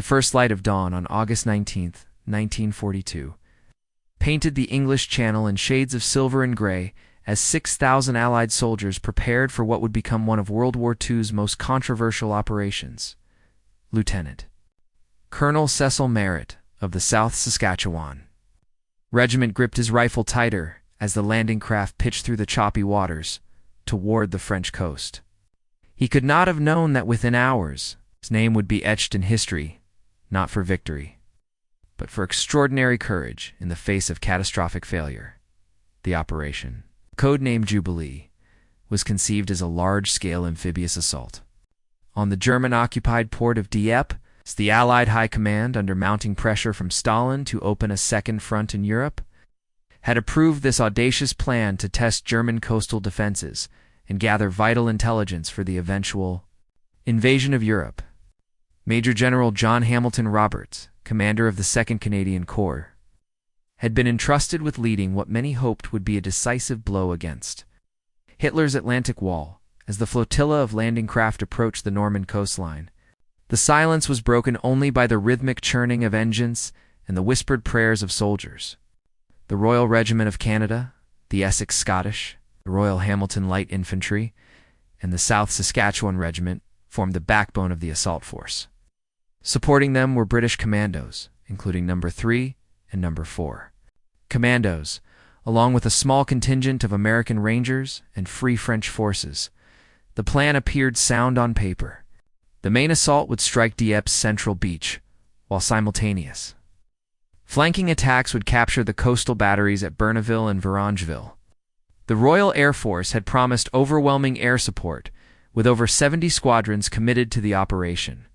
the first light of dawn on August 19, 1942, painted the English Channel in shades of silver and gray as 6,000 Allied soldiers prepared for what would become one of World War II's most controversial operations. Lieutenant Colonel Cecil Merritt of the South Saskatchewan Regiment gripped his rifle tighter as the landing craft pitched through the choppy waters toward the French coast. He could not have known that within hours his name would be etched in history, not for victory, but for extraordinary courage in the face of catastrophic failure. The operation, codenamed Jubilee, was conceived as a large-scale amphibious assault. On the German-occupied port of Dieppe, the Allied High Command, under mounting pressure from Stalin to open a second front in Europe, had approved this audacious plan to test German coastal defenses and gather vital intelligence for the eventual invasion of Europe. Major General John Hamilton Roberts, commander of the 2nd Canadian Corps, had been entrusted with leading what many hoped would be a decisive blow against Hitler's Atlantic Wall. As the flotilla of landing craft approached the Norman coastline, the silence was broken only by the rhythmic churning of engines and the whispered prayers of soldiers. The Royal Regiment of Canada, the Essex Scottish, the Royal Hamilton Light Infantry, and the South Saskatchewan Regiment formed the backbone of the assault force. Supporting them were British commandos, including No. 3 and No. 4. Commandos, along with a small contingent of American Rangers and Free French forces. The plan appeared sound on paper. The main assault would strike Dieppe's central beach, while simultaneous flanking attacks would capture the coastal batteries at Bernaville and Varangeville. The Royal Air Force had promised overwhelming air support, with over 70 squadrons committed to the operation.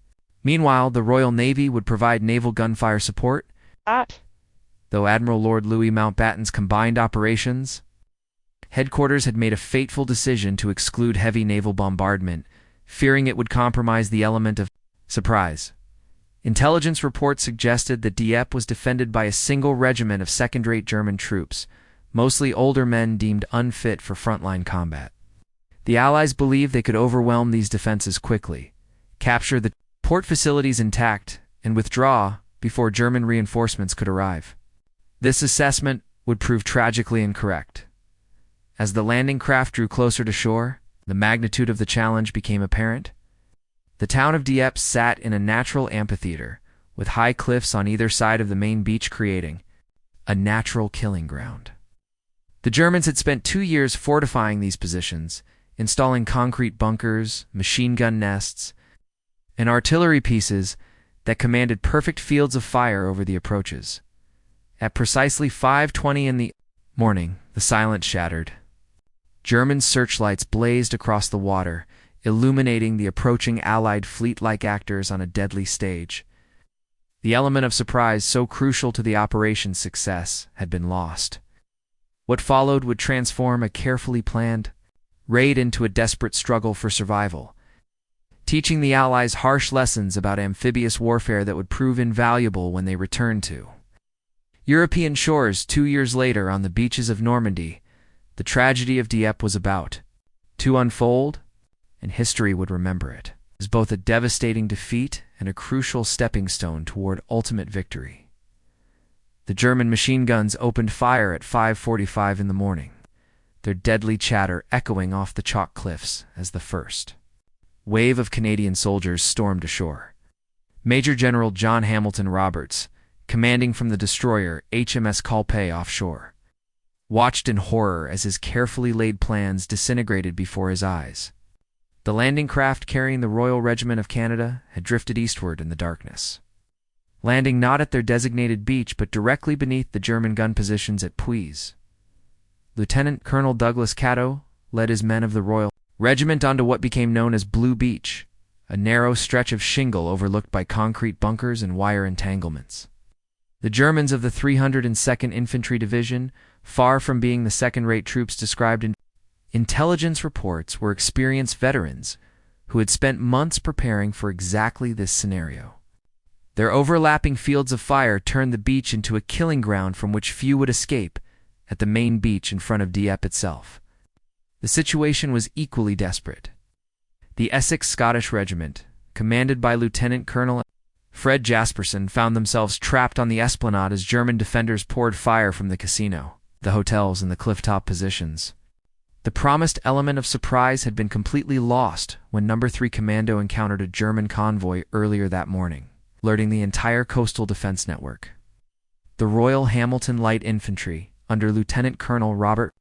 Meanwhile, the Royal Navy would provide naval gunfire support, though Admiral Lord Louis Mountbatten's combined operations headquarters had made a fateful decision to exclude heavy naval bombardment, fearing it would compromise the element of surprise. Intelligence reports suggested that Dieppe was defended by a single regiment of second-rate German troops, mostly older men deemed unfit for frontline combat. The Allies believed they could overwhelm these defenses quickly, capture the port facilities intact, and withdraw before German reinforcements could arrive. This assessment would prove tragically incorrect. As the landing craft drew closer to shore, the magnitude of the challenge became apparent. The town of Dieppe sat in a natural amphitheater, with high cliffs on either side of the main beach, creating a natural killing ground. The Germans had spent 2 years fortifying these positions, installing concrete bunkers, machine gun nests, and artillery pieces that commanded perfect fields of fire over the approaches. At precisely 5:20 in the morning, the silence shattered. German searchlights blazed across the water, illuminating the approaching Allied fleet like actors on a deadly stage. The element of surprise so crucial to the operation's success had been lost. What followed would transform a carefully planned raid into a desperate struggle for survival, teaching the Allies harsh lessons about amphibious warfare that would prove invaluable when they returned to European shores 2 years later. On the beaches of Normandy, the tragedy of Dieppe was about to unfold, and history would remember it as both a devastating defeat and a crucial stepping stone toward ultimate victory. The German machine guns opened fire at 5:45 in the morning, their deadly chatter echoing off the chalk cliffs as the first wave of Canadian soldiers stormed ashore. Major General John Hamilton Roberts, commanding from the destroyer HMS Culpe offshore, watched in horror as his carefully laid plans disintegrated before his eyes. The landing craft carrying the Royal Regiment of Canada had drifted eastward in the darkness, landing not at their designated beach but directly beneath the German gun positions at Puis. Lieutenant Colonel Douglas Caddo led his men of the Royal Regiment onto what became known as Blue Beach, a narrow stretch of shingle overlooked by concrete bunkers and wire entanglements. The Germans of the 302nd Infantry Division, far from being the second-rate troops described in intelligence reports, were experienced veterans who had spent months preparing for exactly this scenario. Their overlapping fields of fire turned the beach into a killing ground from which few would escape at the main beach in front of Dieppe itself. The situation was equally desperate. The Essex Scottish Regiment, commanded by Lieutenant Colonel Fred Jasperson found themselves trapped on the esplanade as German defenders poured fire from the casino, the hotels, and the clifftop positions. The promised element of surprise had been completely lost when No. 3 Commando encountered a German convoy earlier that morning, alerting the entire coastal defense network. The Royal Hamilton Light Infantry, under Lieutenant Colonel Robert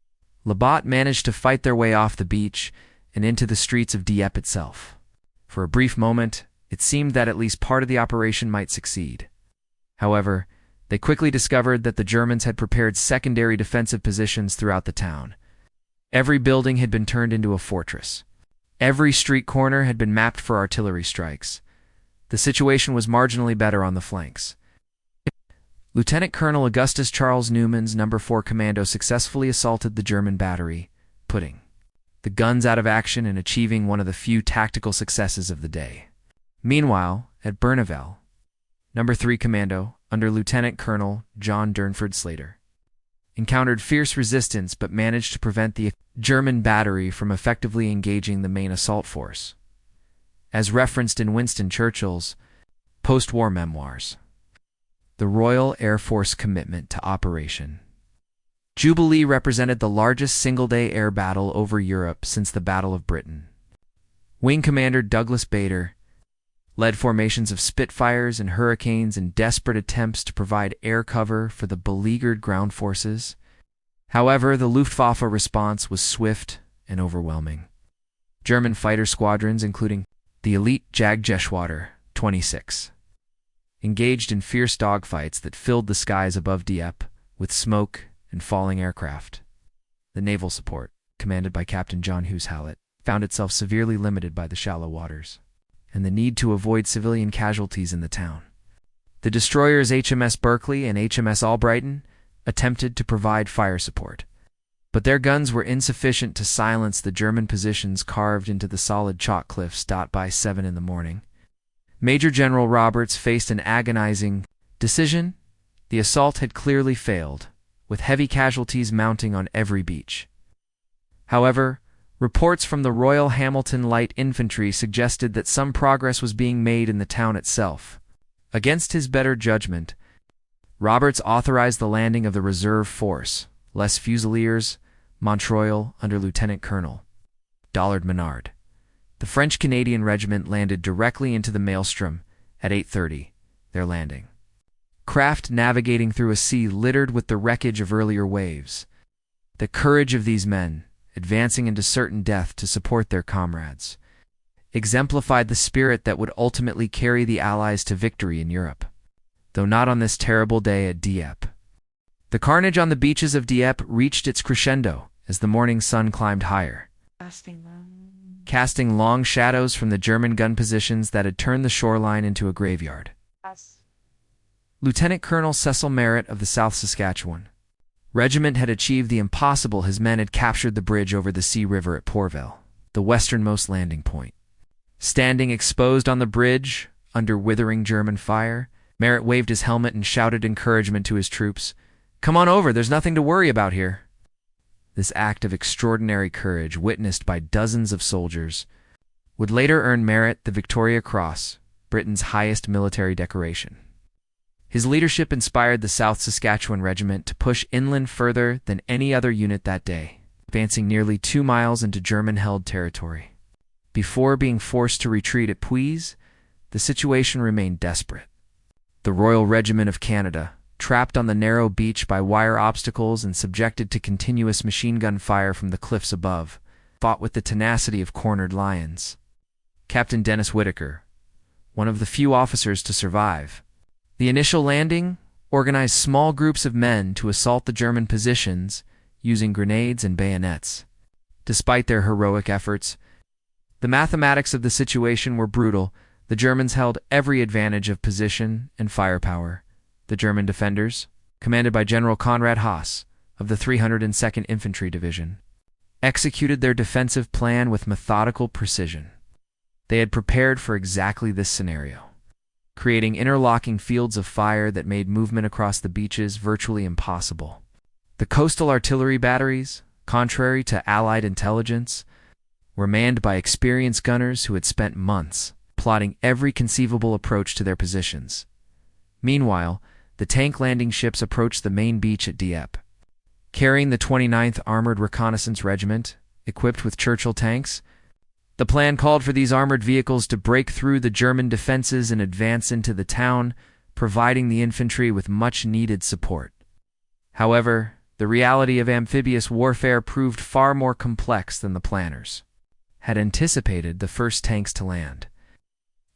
Labat, managed to fight their way off the beach and into the streets of Dieppe itself. For a brief moment, it seemed that at least part of the operation might succeed. However, they quickly discovered that the Germans had prepared secondary defensive positions throughout the town. Every building had been turned into a fortress. Every street corner had been mapped for artillery strikes. The situation was marginally better on the flanks. Lieutenant Colonel Augustus Charles Newman's No. 4 Commando successfully assaulted the German battery, putting the guns out of action and achieving one of the few tactical successes of the day. Meanwhile, at Bernaville, No. 3 Commando, under Lieutenant Colonel John Durnford Slater, encountered fierce resistance but managed to prevent the German battery from effectively engaging the main assault force. As referenced in Winston Churchill's post-war memoirs, the Royal Air Force commitment to Operation Jubilee represented the largest single-day air battle over Europe since the Battle of Britain. Wing Commander Douglas Bader led formations of Spitfires and Hurricanes in desperate attempts to provide air cover for the beleaguered ground forces. However, the Luftwaffe response was swift and overwhelming. German fighter squadrons, including the elite Jagdgeschwader 26, engaged in fierce dogfights that filled the skies above Dieppe with smoke and falling aircraft. The naval support, commanded by Captain John Hughes Hallett, found itself severely limited by the shallow waters and the need to avoid civilian casualties in the town. The destroyers HMS Berkeley and HMS Albrighton attempted to provide fire support, but their guns were insufficient to silence the German positions carved into the solid chalk cliffs. By 7 in the morning, Major General Roberts faced an agonizing decision. The assault had clearly failed, with heavy casualties mounting on every beach. However, reports from the Royal Hamilton Light Infantry suggested that some progress was being made in the town itself. Against his better judgment, Roberts authorized the landing of the reserve force, Les Fusiliers, Montreuil, under Lieutenant Colonel Dollard Menard. The French-Canadian regiment landed directly into the maelstrom at 8:30, their landing craft navigating through a sea littered with the wreckage of earlier waves. The courage of these men, advancing into certain death to support their comrades, exemplified the spirit that would ultimately carry the Allies to victory in Europe, though not on this terrible day at Dieppe. The carnage on the beaches of Dieppe reached its crescendo as the morning sun climbed higher, casting long shadows from the German gun positions that had turned the shoreline into a graveyard. Lieutenant Colonel Cecil Merritt of the South Saskatchewan Regiment had achieved the impossible. His men had captured the bridge over the Sea River at Pourville, the westernmost landing point. Standing exposed on the bridge, under withering German fire, Merritt waved his helmet and shouted encouragement to his troops. "Come on over, there's nothing to worry about here." This act of extraordinary courage, witnessed by dozens of soldiers, would later earn Merritt the Victoria Cross, Britain's highest military decoration. His leadership inspired the South Saskatchewan Regiment to push inland further than any other unit that day, advancing nearly 2 miles into German-held territory. Before being forced to retreat at Puis, the situation remained desperate. The Royal Regiment of Canada, trapped on the narrow beach by wire obstacles and subjected to continuous machine gun fire from the cliffs above, fought with the tenacity of cornered lions. Captain Dennis Whitaker, one of the few officers to survive the initial landing, organized small groups of men to assault the German positions using grenades and bayonets. Despite their heroic efforts, the mathematics of the situation were brutal. The Germans held every advantage of position and firepower. The German defenders, commanded by General Konrad Haas of the 302nd Infantry Division, executed their defensive plan with methodical precision. They had prepared for exactly this scenario, creating interlocking fields of fire that made movement across the beaches virtually impossible. The coastal artillery batteries, contrary to Allied intelligence, were manned by experienced gunners who had spent months plotting every conceivable approach to their positions. Meanwhile, the tank landing ships approached the main beach at Dieppe. Carrying the 29th Armored Reconnaissance Regiment, equipped with Churchill tanks, the plan called for these armored vehicles to break through the German defenses and advance into the town, providing the infantry with much-needed support. However, the reality of amphibious warfare proved far more complex than the planners had anticipated. The first tanks to land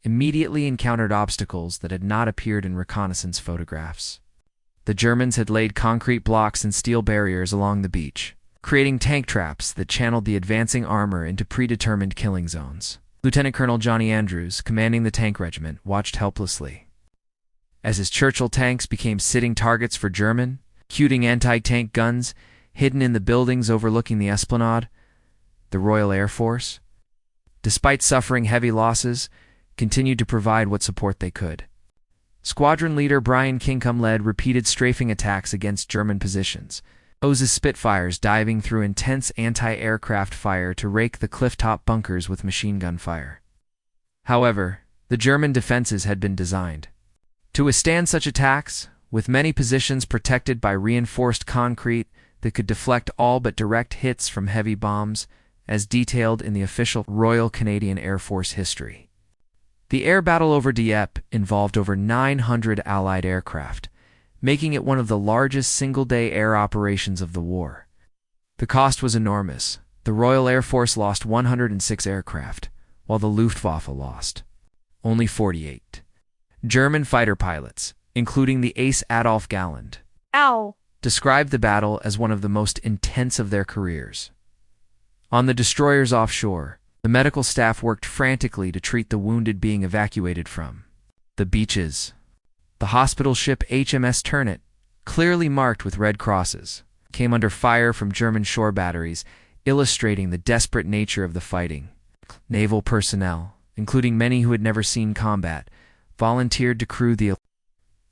immediately encountered obstacles that had not appeared in reconnaissance photographs. The Germans had laid concrete blocks and steel barriers along the beach, creating tank traps that channeled the advancing armor into predetermined killing zones. Lieutenant Colonel Johnny Andrews, commanding the tank regiment, watched helplessly as his Churchill tanks became sitting targets for German, shooting anti-tank guns hidden in the buildings overlooking the esplanade. The Royal Air Force, despite suffering heavy losses, continued to provide what support they could. Squadron leader Brian Kincombe led repeated strafing attacks against German positions, O's Spitfires diving through intense anti-aircraft fire to rake the cliff-top bunkers with machine gun fire. However, the German defenses had been designed to withstand such attacks, with many positions protected by reinforced concrete that could deflect all but direct hits from heavy bombs, as detailed in the official Royal Canadian Air Force history. The air battle over Dieppe involved over 900 Allied aircraft, making it one of the largest single-day air operations of the war. The cost was enormous. The Royal Air Force lost 106 aircraft, while the Luftwaffe lost only 48. German fighter pilots, including the ace Adolf Galland, described the battle as one of the most intense of their careers. On the destroyers offshore, the medical staff worked frantically to treat the wounded being evacuated from the beaches. The hospital ship HMS Ternate, clearly marked with red crosses, came under fire from German shore batteries, illustrating the desperate nature of the fighting. Naval personnel, including many who had never seen combat, volunteered to crew the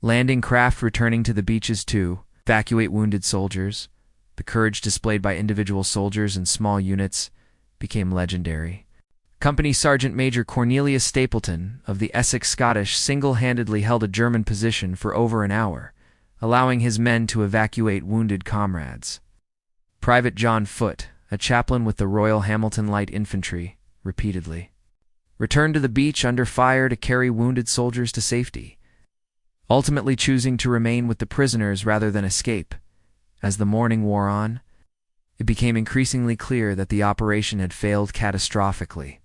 landing craft returning to the beaches to evacuate wounded soldiers. The courage displayed by individual soldiers and small units became legendary. Company Sergeant Major Cornelius Stapleton of the Essex Scottish single-handedly held a German position for over an hour, allowing his men to evacuate wounded comrades. Private John Foote, a chaplain with the Royal Hamilton Light Infantry, repeatedly returned to the beach under fire to carry wounded soldiers to safety, ultimately choosing to remain with the prisoners rather than escape. As the morning wore on, it became increasingly clear that the operation had failed catastrophically.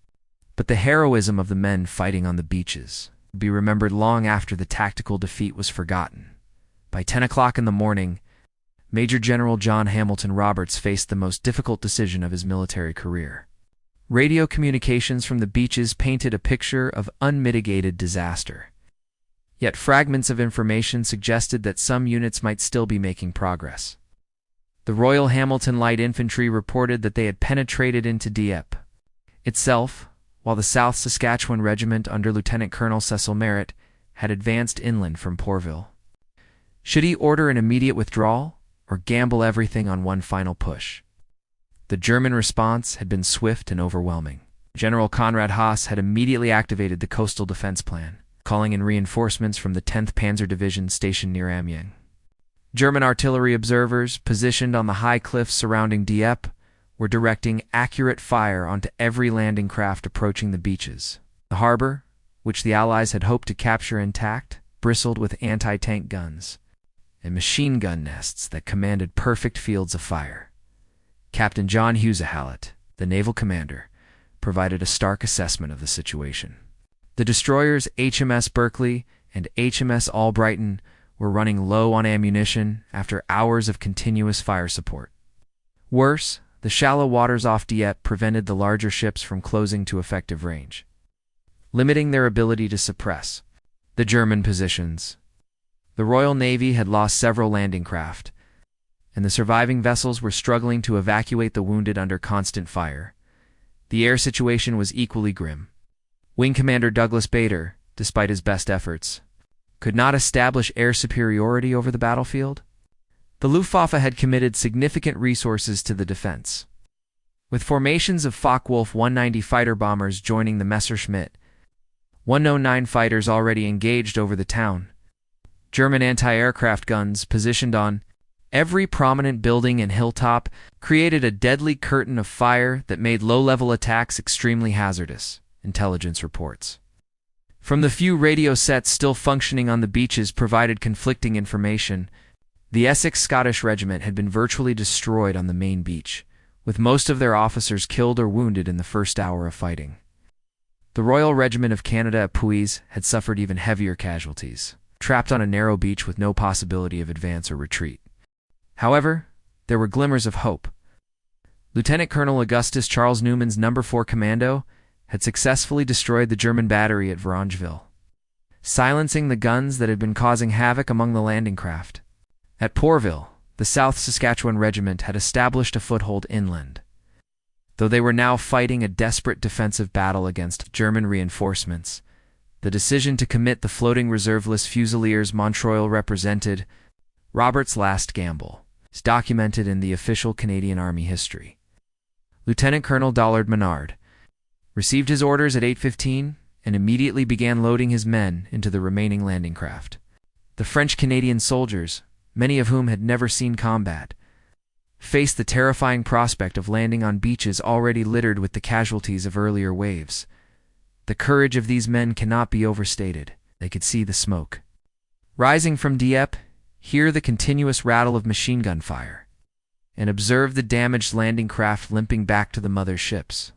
But the heroism of the men fighting on the beaches would be remembered long after the tactical defeat was forgotten. By 10 o'clock in the morning, Major General John Hamilton Roberts faced the most difficult decision of his military career. Radio communications from the beaches painted a picture of unmitigated disaster. Yet fragments of information suggested that some units might still be making progress. The Royal Hamilton Light Infantry reported that they had penetrated into Dieppe itself, while the South Saskatchewan Regiment under Lieutenant Colonel Cecil Merritt had advanced inland from Portville. Should he order an immediate withdrawal, or gamble everything on one final push? The German response had been swift and overwhelming. General Conrad Haas had immediately activated the coastal defense plan, calling in reinforcements from the 10th Panzer Division stationed near Amiens. German artillery observers, positioned on the high cliffs surrounding Dieppe, were directing accurate fire onto every landing craft approaching the beaches. The harbor, which the Allies had hoped to capture intact, bristled with anti-tank guns and machine gun nests that commanded perfect fields of fire. Captain John Hallett, the naval commander, provided a stark assessment of the situation. The destroyers HMS Berkeley and HMS Albrighton were running low on ammunition after hours of continuous fire support. Worse, the shallow waters off Dieppe prevented the larger ships from closing to effective range, limiting their ability to suppress the German positions. The Royal Navy had lost several landing craft, and the surviving vessels were struggling to evacuate the wounded under constant fire. The air situation was equally grim. Wing Commander Douglas Bader, despite his best efforts, could not establish air superiority over the battlefield. The Luftwaffe had committed significant resources to the defense, with formations of Focke-Wulf 190 fighter bombers joining the Messerschmitt 109 fighters already engaged over the town. German anti-aircraft guns, positioned on every prominent building and hilltop, created a deadly curtain of fire that made low-level attacks extremely hazardous, intelligence reports. From the few radio sets still functioning on the beaches provided conflicting information. The Essex Scottish Regiment had been virtually destroyed on the main beach, with most of their officers killed or wounded in the first hour of fighting. The Royal Regiment of Canada at Puys had suffered even heavier casualties, trapped on a narrow beach with no possibility of advance or retreat. However, there were glimmers of hope. Lieutenant Colonel Augustus Charles Newman's No. 4 Commando had successfully destroyed the German battery at Varangeville, silencing the guns that had been causing havoc among the landing craft. At Pourville, the South Saskatchewan Regiment had established a foothold inland. Though they were now fighting a desperate defensive battle against German reinforcements, the decision to commit the floating reserveless Fusiliers Montreal represented Robert's last gamble, is documented in the official Canadian Army history. Lieutenant Colonel Dollard Menard received his orders at 8:15 and immediately began loading his men into the remaining landing craft. The French-Canadian soldiers, many of whom had never seen combat, faced the terrifying prospect of landing on beaches already littered with the casualties of earlier waves. The courage of these men cannot be overstated. They could see the smoke rising from Dieppe, hear the continuous rattle of machine gun fire, and observe the damaged landing craft limping back to the mother ships.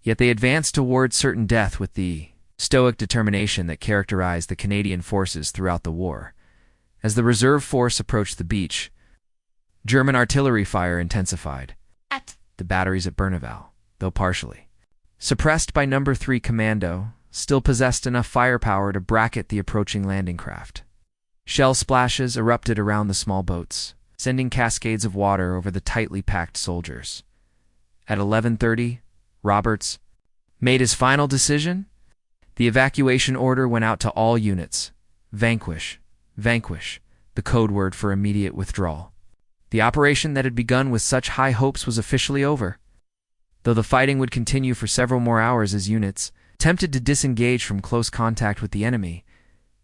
Yet they advanced toward certain death with the stoic determination that characterized the Canadian forces throughout the war. As the reserve force approached the beach, German artillery fire intensified. The batteries at Berneval, though partially suppressed by No. 3 Commando, still possessed enough firepower to bracket the approaching landing craft. Shell splashes erupted around the small boats, sending cascades of water over the tightly packed soldiers. At 11:30, Roberts made his final decision. The evacuation order went out to all units. Vanquish, vanquish, the code word for immediate withdrawal. The operation that had begun with such high hopes was officially over. Though the fighting would continue for several more hours as units, tempted to disengage from close contact with the enemy,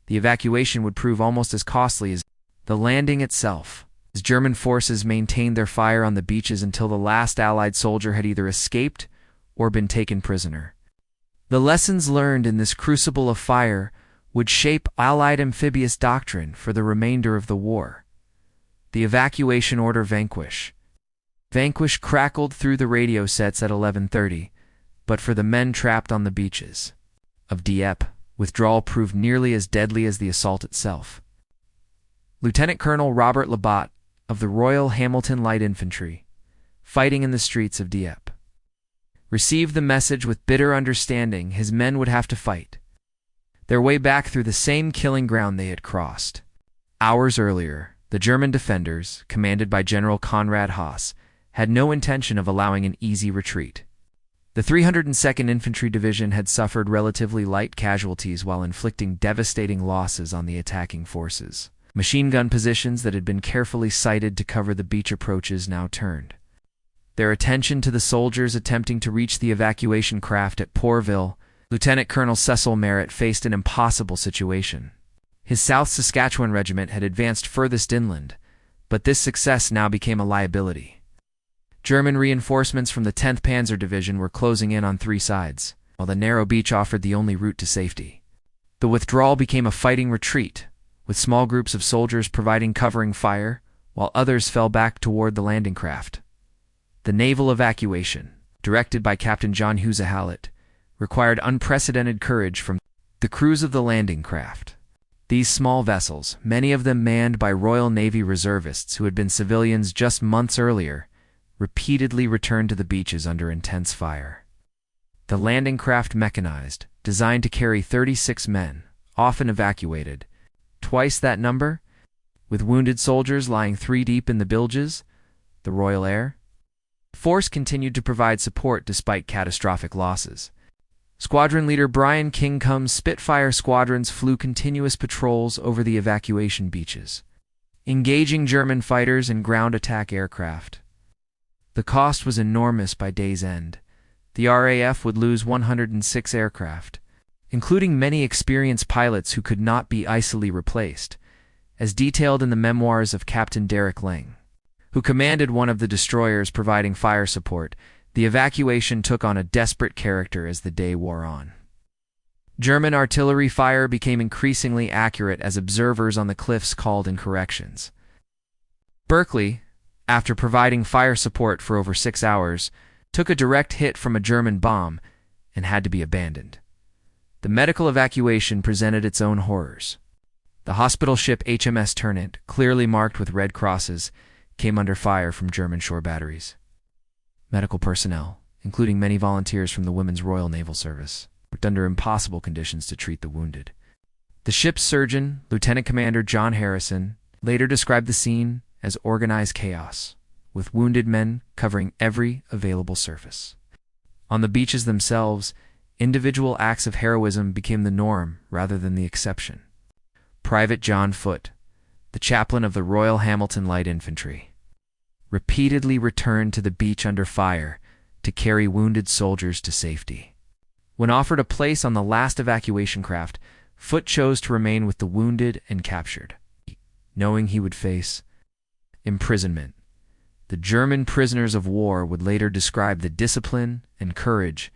the evacuation would prove almost as costly as the landing itself, as German forces maintained their fire on the beaches until the last Allied soldier had either escaped or been taken prisoner. The lessons learned in this crucible of fire would shape Allied amphibious doctrine for the remainder of the war. The evacuation order Vanquish. Vanquish crackled through the radio sets at 11:30, but for the men trapped on the beaches of Dieppe, withdrawal proved nearly as deadly as the assault itself. Lieutenant Colonel Robert Labat of the Royal Hamilton Light Infantry, fighting in the streets of Dieppe, received the message with bitter understanding his men would have to fight their way back through the same killing ground they had crossed. Hours earlier, the German defenders, commanded by General Konrad Haas, had no intention of allowing an easy retreat. The 302nd Infantry Division had suffered relatively light casualties while inflicting devastating losses on the attacking forces. Machine gun positions that had been carefully sighted to cover the beach approaches now turned their attention to the soldiers attempting to reach the evacuation craft at Pourville. Lieutenant Colonel Cecil Merritt faced an impossible situation. His South Saskatchewan Regiment had advanced furthest inland, but this success now became a liability. German reinforcements from the 10th Panzer Division were closing in on three sides, while the narrow beach offered the only route to safety. The withdrawal became a fighting retreat, with small groups of soldiers providing covering fire, while others fell back toward the landing craft. The naval evacuation, directed by Captain John Hughes Hallett, required unprecedented courage from the crews of the landing craft. These small vessels, many of them manned by Royal Navy reservists who had been civilians just months earlier, repeatedly returned to the beaches under intense fire. The landing craft mechanized, designed to carry 36 men, often evacuated, twice that number, with wounded soldiers lying 3 deep in the bilges. The Royal Air Force continued to provide support despite catastrophic losses. Squadron leader Brian King Cum's Spitfire squadrons flew continuous patrols over the evacuation beaches, engaging German fighters and ground attack aircraft. The cost was enormous by day's end. The RAF would lose 106 aircraft, including many experienced pilots who could not be easily replaced, as detailed in the memoirs of Captain Derek Lang, who commanded one of the destroyers providing fire support. The evacuation took on a desperate character as the day wore on. German artillery fire became increasingly accurate as observers on the cliffs called in corrections. Berkeley, after providing fire support for over 6 hours, took a direct hit from a German bomb and had to be abandoned. The medical evacuation presented its own horrors. The hospital ship HMS Ternate, clearly marked with red crosses, came under fire from German shore batteries. Medical personnel, including many volunteers from the Women's Royal Naval Service, worked under impossible conditions to treat the wounded. The ship's surgeon, Lieutenant Commander John Harrison, later described the scene as organized chaos, with wounded men covering every available surface. On the beaches themselves, individual acts of heroism became the norm rather than the exception. Private John Foote, the chaplain of the Royal Hamilton Light Infantry, repeatedly returned to the beach under fire to carry wounded soldiers to safety. When offered a place on the last evacuation craft, Foote chose to remain with the wounded and captured, knowing he would face imprisonment. The German prisoners of war would later describe the discipline and courage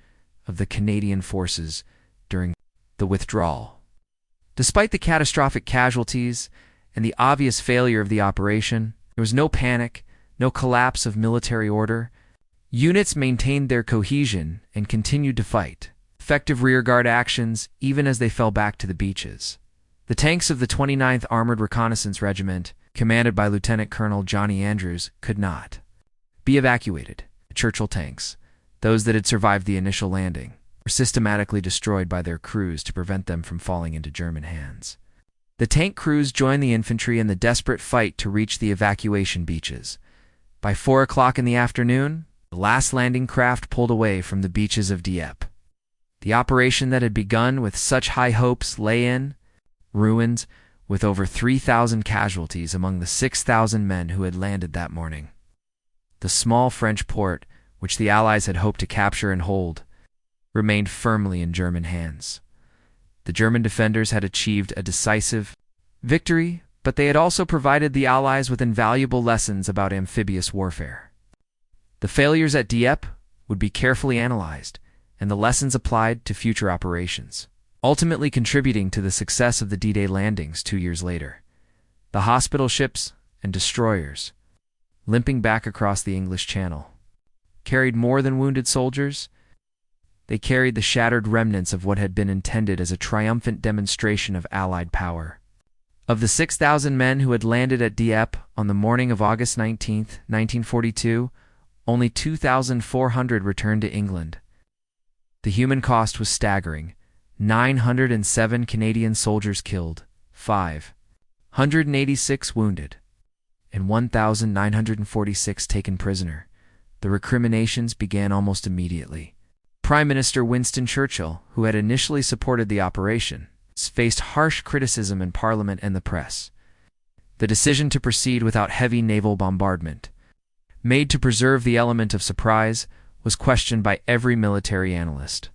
of the Canadian forces during the withdrawal. Despite the catastrophic casualties and the obvious failure of the operation, there was no panic, no collapse of military order. Units maintained their cohesion and continued to fight, effective rearguard actions even as they fell back to the beaches. The tanks of the 29th Armored Reconnaissance Regiment, commanded by Lieutenant Colonel Johnny Andrews, could not be evacuated. The Churchill tanks, those that had survived the initial landing, were systematically destroyed by their crews to prevent them from falling into German hands. The tank crews joined the infantry in the desperate fight to reach the evacuation beaches. By 4 o'clock in the afternoon, the last landing craft pulled away from the beaches of Dieppe. The operation that had begun with such high hopes lay in ruins, with over 3,000 casualties among the 6,000 men who had landed that morning. The small French port, which the Allies had hoped to capture and hold, remained firmly in German hands. The German defenders had achieved a decisive victory, but they had also provided the Allies with invaluable lessons about amphibious warfare. The failures at Dieppe would be carefully analyzed, and the lessons applied to future operations, ultimately contributing to the success of the D-Day landings 2 years later. The hospital ships and destroyers, limping back across the English Channel, carried more than wounded soldiers. They carried the shattered remnants of what had been intended as a triumphant demonstration of Allied power. Of the 6,000 men who had landed at Dieppe on the morning of August 19, 1942, only 2,400 returned to England. The human cost was staggering: 907 Canadian soldiers killed, 586 wounded, and 1,946 taken prisoner. The recriminations began almost immediately. Prime Minister Winston Churchill, who had initially supported the operation, faced harsh criticism in Parliament and the press. The decision to proceed without heavy naval bombardment, made to preserve the element of surprise, was questioned by every military analyst.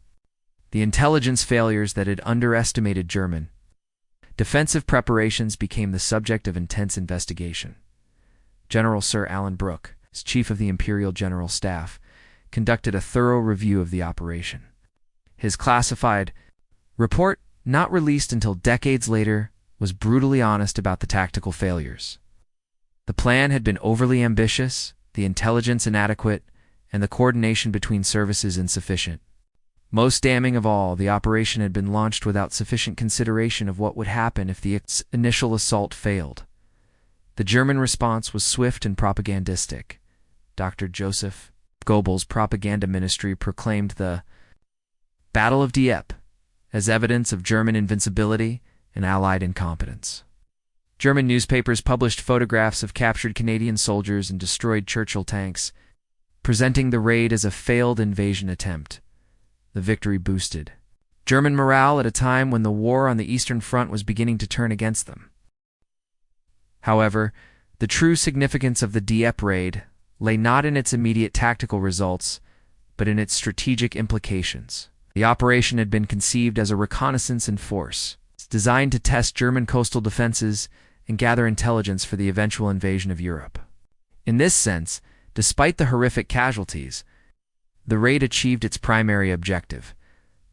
The intelligence failures that had underestimated German defensive preparations became the subject of intense investigation. General Sir Alan Brooke, as Chief of the Imperial General Staff, conducted a thorough review of the operation. His classified report, not released until decades later, was brutally honest about the tactical failures. The plan had been overly ambitious, the intelligence inadequate, and the coordination between services insufficient. Most damning of all, the operation had been launched without sufficient consideration of what would happen if the initial assault failed. The German response was swift and propagandistic. Dr. Joseph Goebbels' propaganda ministry proclaimed the Battle of Dieppe as evidence of German invincibility and Allied incompetence. German newspapers published photographs of captured Canadian soldiers and destroyed Churchill tanks, presenting the raid as a failed invasion attempt. The victory boosted German morale at a time when the war on the Eastern Front was beginning to turn against them. However, the true significance of the Dieppe raid lay not in its immediate tactical results, but in its strategic implications. The operation had been conceived as a reconnaissance in force, designed to test German coastal defenses and gather intelligence for the eventual invasion of Europe. In this sense, despite the horrific casualties, the raid achieved its primary objective.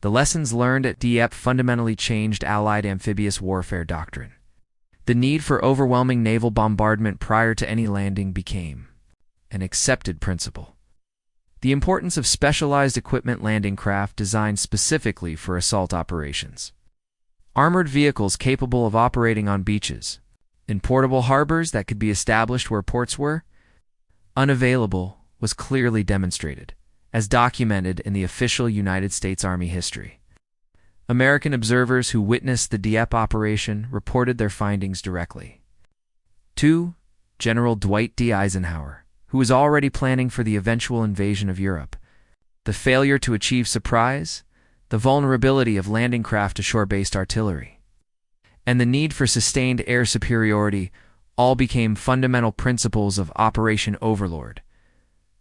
The lessons learned at Dieppe fundamentally changed Allied amphibious warfare doctrine. The need for overwhelming naval bombardment prior to any landing became an accepted principle. The importance of specialized equipment landing craft designed specifically for assault operations. Armored vehicles capable of operating on beaches, in portable harbors that could be established where ports were unavailable, was clearly demonstrated, as documented in the official United States Army history. American observers who witnessed the Dieppe operation reported their findings directly. 2. General Dwight D. Eisenhower, who was already planning for the eventual invasion of Europe. The failure to achieve surprise, the vulnerability of landing craft to shore-based artillery, and the need for sustained air superiority all became fundamental principles of Operation Overlord.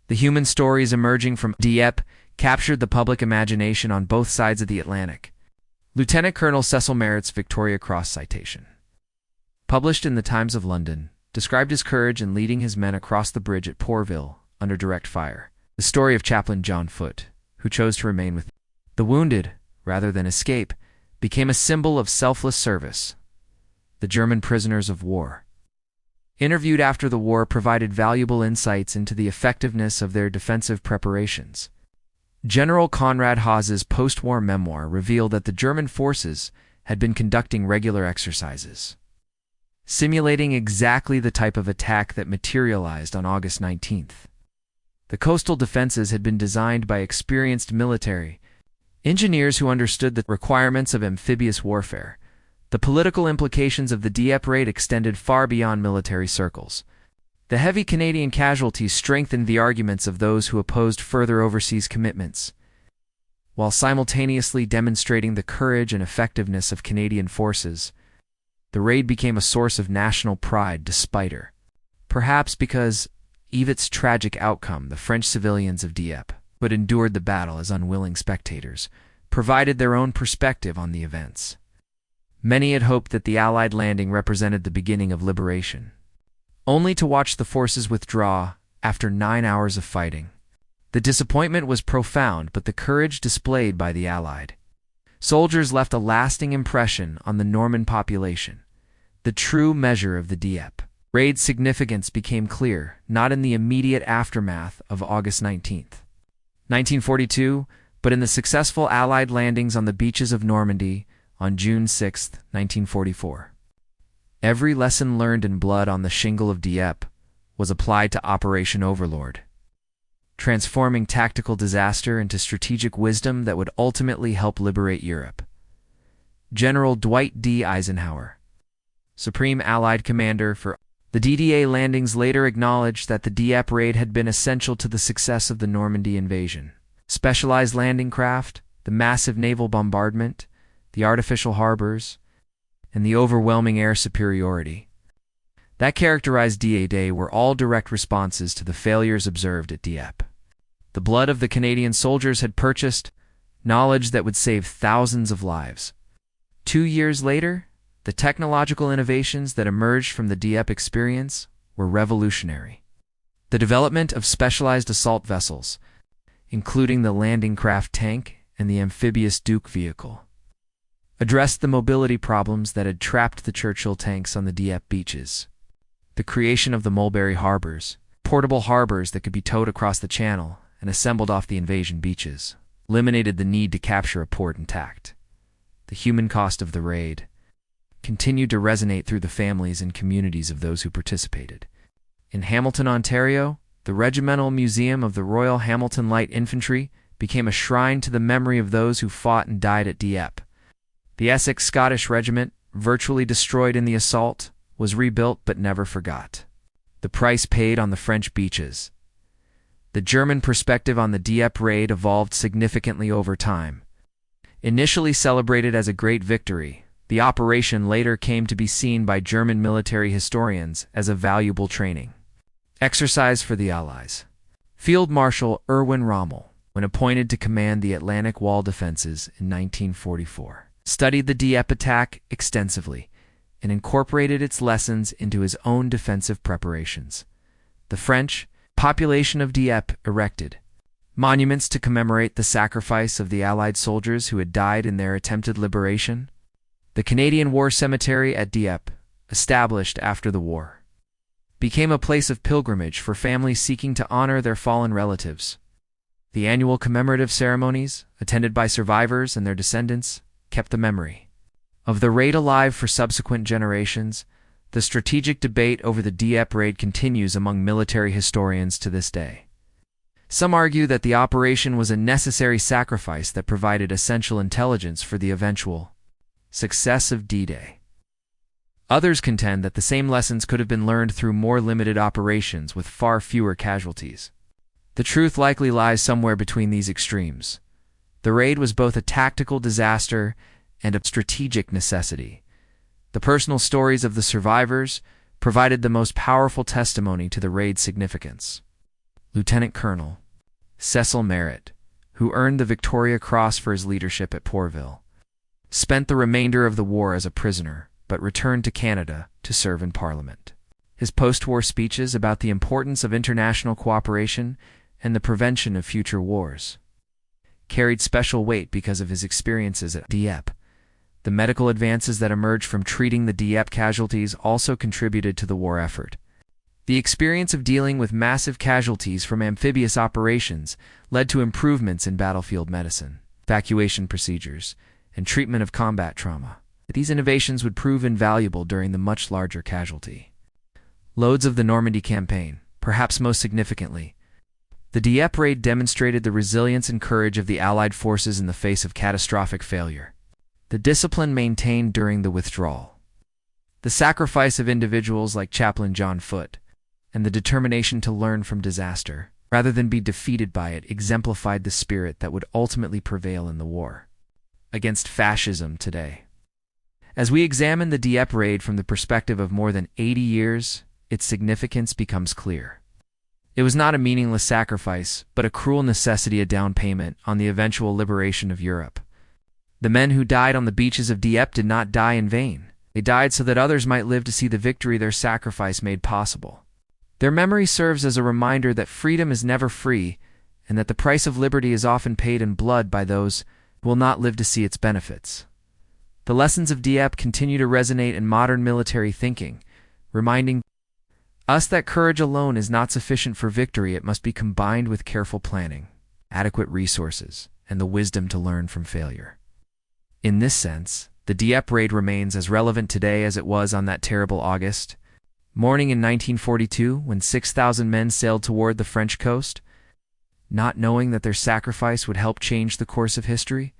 The human stories emerging from Dieppe captured the public imagination on both sides of the Atlantic. Lieutenant Colonel Cecil Merritt's Victoria Cross citation, published in the Times of London, described his courage in leading his men across the bridge at Pourville under direct fire. The story of Chaplain John Foote, who chose to remain with the wounded rather than escape, became a symbol of selfless service. The German prisoners of war, interviewed after the war, provided valuable insights into the effectiveness of their defensive preparations. General Conrad Haas's post-war memoir revealed that the German forces had been conducting regular exercises, simulating exactly the type of attack that materialized on August 19th. The coastal defenses had been designed by experienced military engineers who understood the requirements of amphibious warfare. The political implications of the Dieppe raid extended far beyond military circles. The heavy Canadian casualties strengthened the arguments of those who opposed further overseas commitments, while simultaneously demonstrating the courage and effectiveness of Canadian forces. The raid became a source of national pride despite her. Perhaps because of its tragic outcome, the French civilians of Dieppe, who had endured the battle as unwilling spectators, provided their own perspective on the events. Many had hoped that the Allied landing represented the beginning of liberation, only to watch the forces withdraw after 9 hours of fighting. The disappointment was profound, but the courage displayed by the Allied soldiers left a lasting impression on the Norman population. The true measure of the Dieppe raid's significance became clear not in the immediate aftermath of August 19th, 1942, but in the successful Allied landings on the beaches of Normandy on June 6, 1944. Every lesson learned in blood on the shingle of Dieppe was applied to Operation Overlord, transforming tactical disaster into strategic wisdom that would ultimately help liberate Europe. General Dwight D. Eisenhower, Supreme Allied Commander for the D-Day landings, later acknowledged that the Dieppe raid had been essential to the success of the Normandy invasion. Specialized landing craft, the massive naval bombardment, the artificial harbors, and the overwhelming air superiority that characterized D-Day were all direct responses to the failures observed at Dieppe. The blood of the Canadian soldiers had purchased knowledge that would save thousands of lives. 2 years later, the technological innovations that emerged from the Dieppe experience were revolutionary. The development of specialized assault vessels, including the landing craft tank and the amphibious Duke vehicle, addressed the mobility problems that had trapped the Churchill tanks on the Dieppe beaches. The creation of the Mulberry Harbors, portable harbors that could be towed across the channel and assembled off the invasion beaches, eliminated the need to capture a port intact. The human cost of the raid continued to resonate through the families and communities of those who participated. In Hamilton, Ontario, the Regimental Museum of the Royal Hamilton Light Infantry became a shrine to the memory of those who fought and died at Dieppe. The Essex Scottish Regiment, virtually destroyed in the assault, was rebuilt but never forgot the price paid on the French beaches. The German perspective on the Dieppe raid evolved significantly over time. Initially celebrated as a great victory, the operation later came to be seen by German military historians as a valuable training exercise for the Allies. Field Marshal Erwin Rommel, when appointed to command the Atlantic Wall defenses in 1944. Studied the Dieppe attack extensively and incorporated its lessons into his own defensive preparations. The French population of Dieppe erected monuments to commemorate the sacrifice of the Allied soldiers who had died in their attempted liberation. The Canadian War Cemetery at Dieppe, established after the war, became a place of pilgrimage for families seeking to honor their fallen relatives. The annual commemorative ceremonies, attended by survivors and their descendants, kept the memory of the raid alive for subsequent generations. The strategic debate over the Dieppe raid continues among military historians to this day. Some argue that the operation was a necessary sacrifice that provided essential intelligence for the eventual success of D-Day. Others contend that the same lessons could have been learned through more limited operations with far fewer casualties. The truth likely lies somewhere between these extremes. The raid was both a tactical disaster and a strategic necessity. The personal stories of the survivors provided the most powerful testimony to the raid's significance. Lieutenant Colonel Cecil Merritt, who earned the Victoria Cross for his leadership at Pourville, spent the remainder of the war as a prisoner, but returned to Canada to serve in Parliament. His post-war speeches about the importance of international cooperation and the prevention of future wars carried special weight because of his experiences at Dieppe. The medical advances that emerged from treating the Dieppe casualties also contributed to the war effort. The experience of dealing with massive casualties from amphibious operations led to improvements in battlefield medicine, evacuation procedures, and treatment of combat trauma. These innovations would prove invaluable during the much larger casualty loads of the Normandy campaign. Perhaps most significantly, the Dieppe raid demonstrated the resilience and courage of the Allied forces in the face of catastrophic failure. The discipline maintained during the withdrawal, the sacrifice of individuals like Chaplain John Foote, and the determination to learn from disaster, rather than be defeated by it, exemplified the spirit that would ultimately prevail in the war against fascism today. As we examine the Dieppe raid from the perspective of more than 80 years, its significance becomes clear. It was not a meaningless sacrifice, but a cruel necessity, a down payment on the eventual liberation of Europe. The men who died on the beaches of Dieppe did not die in vain. They died so that others might live to see the victory their sacrifice made possible. Their memory serves as a reminder that freedom is never free, and that the price of liberty is often paid in blood by those who will not live to see its benefits. The lessons of Dieppe continue to resonate in modern military thinking, reminding us that courage alone is not sufficient for victory. It must be combined with careful planning, adequate resources, and the wisdom to learn from failure. In this sense, the Dieppe raid remains as relevant today as it was on that terrible August morning in 1942 when 6,000 men sailed toward the French coast, not knowing that their sacrifice would help change the course of history.